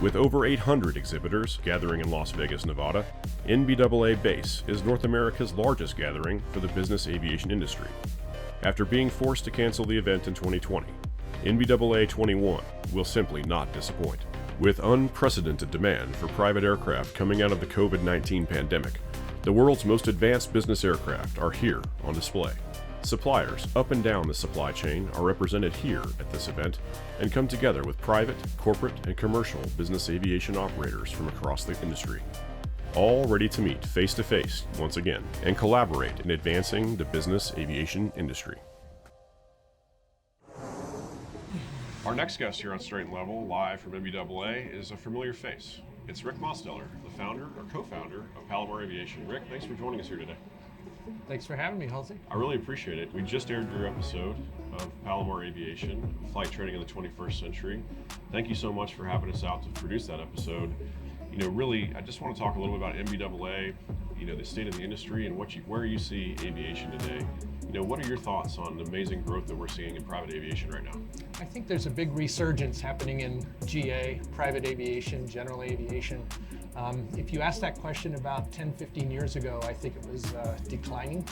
With over 800 exhibitors gathering in Las Vegas, Nevada, NBAA-BACE is North America's largest gathering for the business aviation industry. After being forced to cancel the event in 2020, NBAA 21 will simply not disappoint. With unprecedented demand for private aircraft coming out of the COVID-19 pandemic, the world's most advanced business aircraft are here on display. Suppliers up and down the supply chain are represented here at this event and come together with private, corporate, and commercial business aviation operators from across the industry, all ready to meet face-to-face once again and collaborate in advancing the business aviation industry. Our next guest here on Straight and Level, live from NBAA, is a familiar face. It's Rick Mosteller, the founder or co-founder of Palomar Aviation. Rick, thanks for joining us here today. Thanks for having me, Hulsey. I really appreciate it. We just aired your episode of Palomar Aviation, Flight Training in the 21st Century. Thank you so much for having us out to produce that episode. Really, I just want to talk a little bit about NBAA, the state of the industry and where you see aviation today. What are your thoughts on the amazing growth that we're seeing in private aviation right now? I think there's a big resurgence happening in GA, private aviation, general aviation. If you asked that question about 10, 15 years ago, I think it was declining.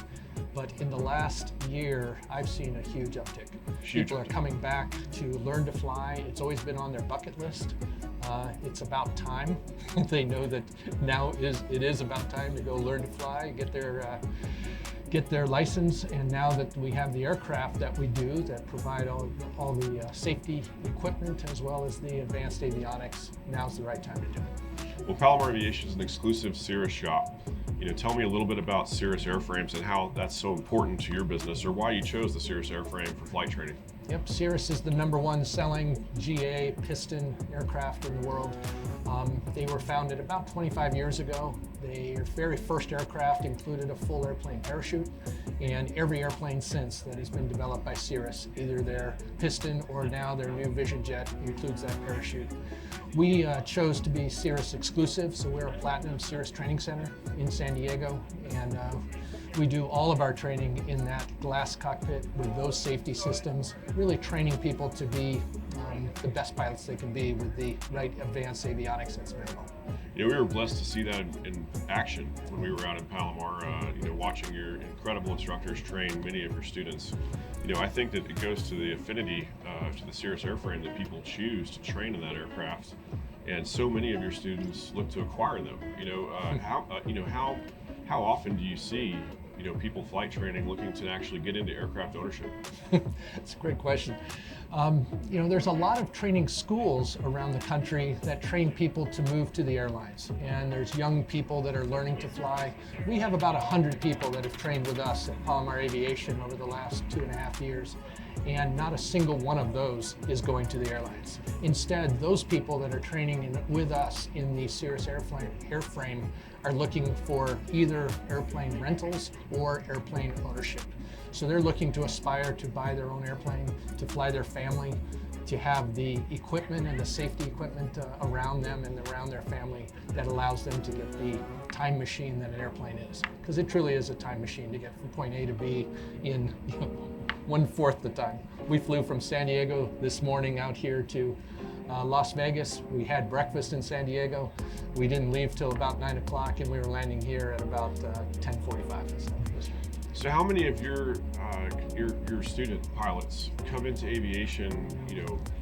But in the last year, I've seen a huge uptick. People are coming back to learn to fly. It's always been on their bucket list. It's about time. They know that now it is about time to go learn to fly, get their license, and now that we have the aircraft that we do that provide all the safety equipment as well as the advanced avionics, now's the right time to do it. Well, Palomar Aviation is an exclusive Cirrus shop. Tell me a little bit about Cirrus airframes and how that's so important to your business, or why you chose the Cirrus airframe for flight training. Yep, Cirrus is the #1 selling GA piston aircraft in the world. They were founded about 25 years ago. Their very first aircraft included a full airplane parachute, and every airplane since that has been developed by Cirrus, either their piston or now their new Vision Jet includes that parachute. We chose to be Cirrus exclusive, so we're a platinum Cirrus training center in San Diego, and we do all of our training in that glass cockpit with those safety systems, really training people to be the best pilots they can be with the right advanced avionics that's available. We were blessed to see that in action when we were out in Palomar, watching your incredible instructors train many of your students. I think that it goes to the affinity to the Cirrus airframe that people choose to train in that aircraft, and so many of your students look to acquire them. How often do you see people flight training looking to actually get into aircraft ownership? That's a great question. There's a lot of training schools around the country that train people to move to the airlines, and there's young people that are learning to fly. We have about 100 people that have trained with us at Palomar Aviation over the last 2.5 years, and not a single one of those is going to the airlines. Instead, those people that are training with us in the Cirrus airframe are looking for either airplane rentals or airplane ownership. So they're looking to aspire to buy their own airplane, to fly their family, to have the equipment and the safety equipment around them and around their family that allows them to get the time machine that an airplane is. Because it truly is a time machine to get from point A to B in 1/4 the time. We flew from San Diego this morning out here to Las Vegas. We had breakfast in San Diego. We didn't leave till about 9 o'clock, and we were landing here at about 10:45. So how many of your student pilots come into aviation,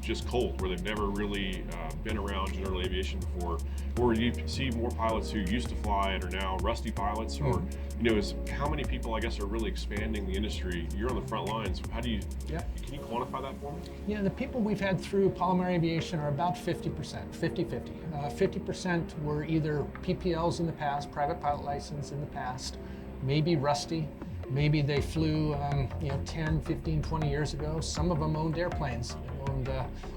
just cold, where they've never really been around general aviation before, or do you see more pilots who used to fly and are now rusty pilots, or how many people, I guess, are really expanding the industry? You're on the front lines. Can you quantify that for me? Yeah, the people we've had through Palomar Aviation are about 50%, 50-50. 50% were either PPLs in the past, private pilot license in the past, maybe rusty. Maybe they flew 10, 15, 20 years ago. Some of them owned airplanes, owned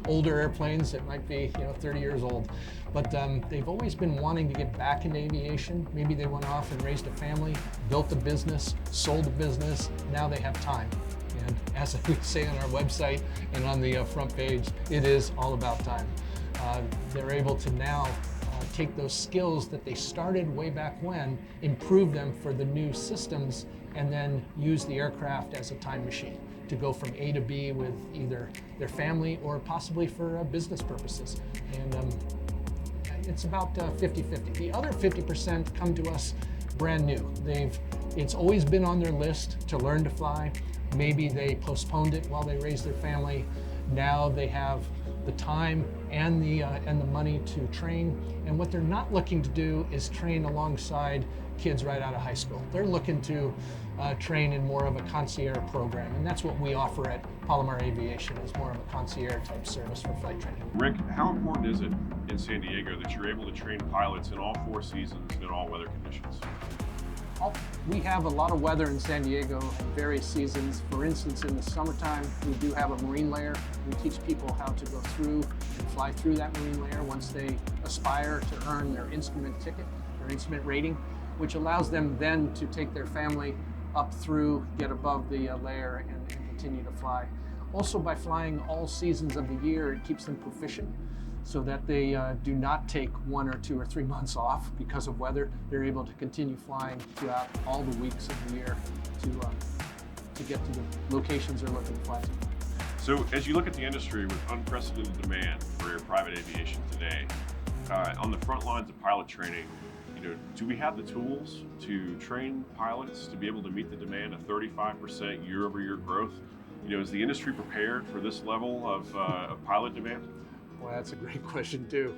older airplanes that might be 30 years old. But they've always been wanting to get back into aviation. Maybe they went off and raised a family, built a business, sold a business. Now they have time. And as we say on our website and on the front page, it is all about time. They're able to now take those skills that they started way back when, improve them for the new systems, and then use the aircraft as a time machine to go from A to B with either their family or possibly for business purposes. And it's about 50-50. The other 50% come to us brand new. It's always been on their list to learn to fly. Maybe they postponed it while they raised their family. Now they have the time and the money to train. And what they're not looking to do is train alongside kids right out of high school. They're looking to train in more of a concierge program, and that's what we offer at Palomar Aviation, is more of a concierge type service for flight training. Rick, how important is it in San Diego that you're able to train pilots in all 4 seasons and in all weather conditions? We have a lot of weather in San Diego in various seasons. For instance, in the summertime, we do have a marine layer. We teach people how to go through and fly through that marine layer once they aspire to earn their instrument ticket, their instrument rating, which allows them then to take their family up through, get above the layer, and continue to fly. Also, by flying all seasons of the year, it keeps them proficient, so that they do not take 1 or 2 or 3 months off because of weather. They're able to continue flying throughout all the weeks of the year to get to the locations they're looking to fly to. So as you look at the industry with unprecedented demand for your private aviation today, on the front lines of pilot training, do we have the tools to train pilots to be able to meet the demand of 35% year-over-year growth? Is the industry prepared for this level of pilot demand? Well, that's a great question too.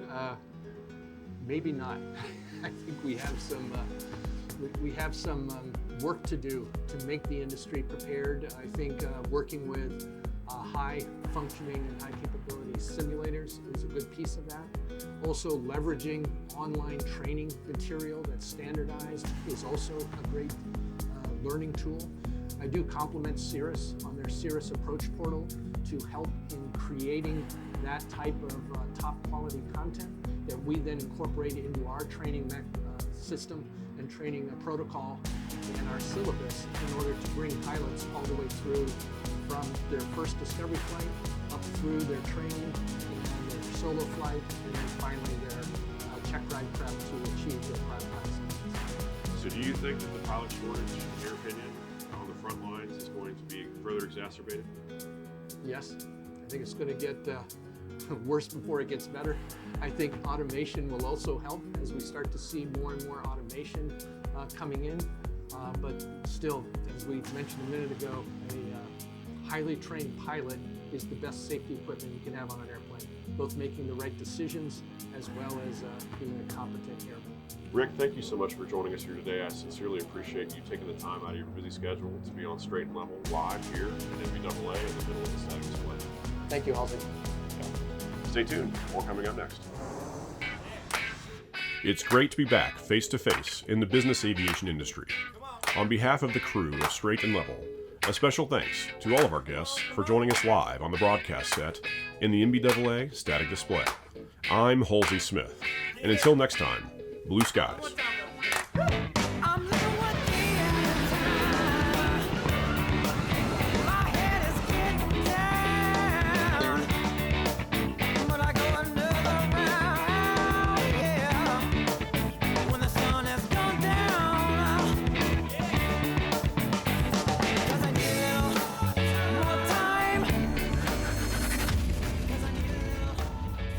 Maybe not. I think we have some work to do to make the industry prepared. I think working with high functioning and high capability simulators is a good piece of that. Also, leveraging online training material that's standardized is also a great learning tool. I do compliment Cirrus on their Cirrus Approach Portal to help in creating that type of top quality content that we then incorporate into our training system and training protocol and our syllabus in order to bring pilots all the way through from their first discovery flight up through their training and their solo flight, and then finally their check ride prep to achieve their pilot license. So do you think that the pilot shortage, in your opinion, on the front lines is going to be further exacerbated? Yes, I think it's going to get worse before it gets better. I think automation will also help as we start to see more and more automation coming in. But still, as we mentioned a minute ago, a highly trained pilot is the best safety equipment you can have on an airplane, both making the right decisions as well as being a competent airman. Rick, thank you so much for joining us here today. I sincerely appreciate you taking the time out of your busy schedule to be on Straight and Level live here at NBAA in the middle of the static display. Thank you, Hulsey. Stay tuned, more coming up next. It's great to be back face-to-face in the business aviation industry. On behalf of the crew of Straight and Level, a special thanks to all of our guests for joining us live on the broadcast set in the NBAA static display. I'm Hulsey Smith, and until next time, blue skies.